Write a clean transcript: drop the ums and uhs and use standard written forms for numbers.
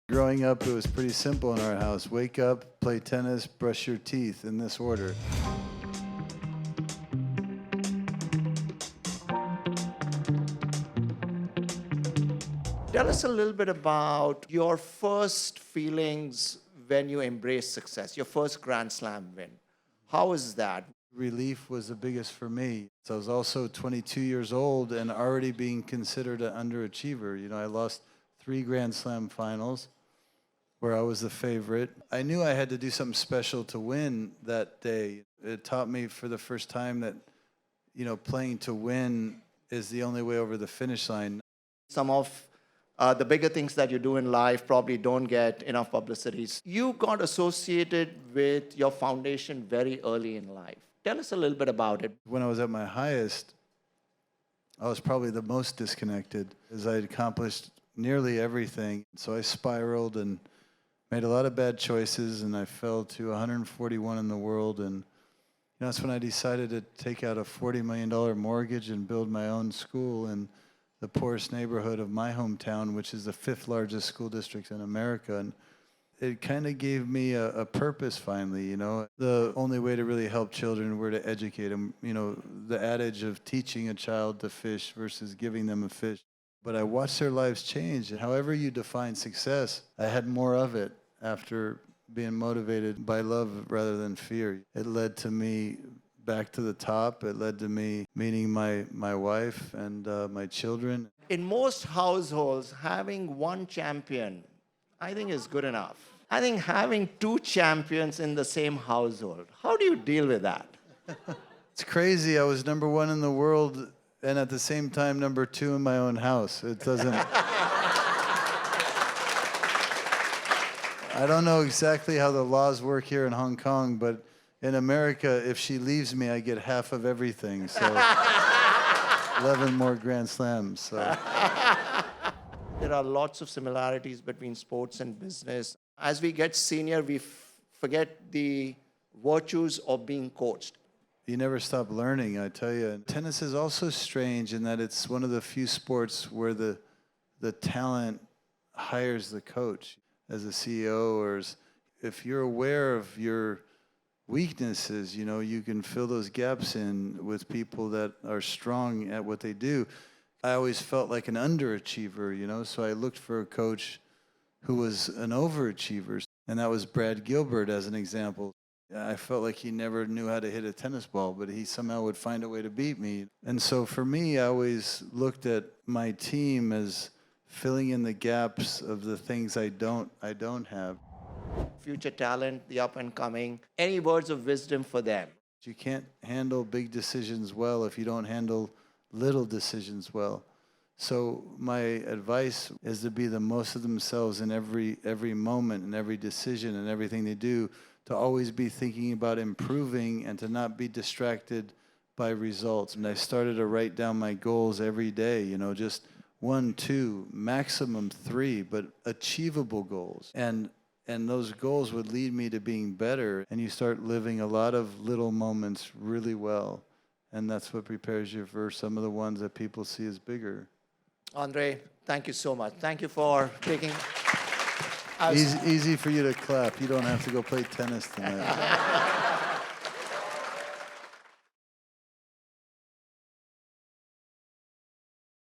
Growing up, it was pretty simple in our house. Wake up, play tennis, brush your teeth in this order. Tell us a little bit about your first feelings when you embraced success, your first Grand Slam win. How was that? Relief was the biggest for me. So I was also 22 years old and already being considered an underachiever. You know, I lost 3 Grand Slam finals where I was the favorite. I knew I had to do something special to win that day. It taught me for the first time that, you know, playing to win is the only way over the finish line. Some of the bigger things that you do in life probably don't get enough publicity. You got associated with your foundation very early in life. Tell us a little bit about it. When I was at my highest, I was probably the most disconnected as I had accomplished nearly everything. So I spiraled and made a lot of bad choices, and I fell to 141 in the world. And that's when I decided to take out a $40 million mortgage and build my own school in the poorest neighborhood of my hometown, which is the 5th largest school district in America. And it kind of gave me a purpose finally, you know. The only way to really help children were to educate them. You know, the adage of teaching a child to fish versus giving them a fish. But I watched their lives change. However you define success, I had more of it after being motivated by love rather than fear. It led to me back to the top. It led to me meeting my wife and my children. In most households, having one champion, I think, is good enough. I think having 2 champions in the same household, how do you deal with that? It's crazy. I was #1 in the world and at the same time #2 in my own house. It doesn't... I don't know exactly how the laws work here in Hong Kong, but in America, if she leaves me, I get half of everything. So 11 more Grand Slams. So. There are lots of similarities between sports and business. As we get senior, we forget the virtues of being coached. You never stop learning, I tell you. Tennis is also strange in that it's one of the few sports where the talent hires the coach. As a CEO, or if you're aware of your weaknesses, you know, you can fill those gaps in with people that are strong at what they do. I always felt like an underachiever, you know, so I looked for a coach who was an overachiever, and that was Brad Gilbert as an example. I felt like he never knew how to hit a tennis ball, but he somehow would find a way to beat me. And so for me, I always looked at my team as filling in the gaps of the things I don't have. Future talent, the up and coming. Any words of wisdom for them? You can't handle big decisions well if you don't handle little decisions well. So my advice is to be the most of themselves in every moment and every decision and everything they do, to always be thinking about improving and to not be distracted by results. And I started to write down my goals every day, you know, just 1, 2, maximum 3, but achievable goals. And those goals would lead me to being better. And you start living a lot of little moments really well. And that's what prepares you for some of the ones that people see as bigger. Andre, thank you so much. Thank you for taking... Easy for you to clap. You don't have to go play tennis tonight.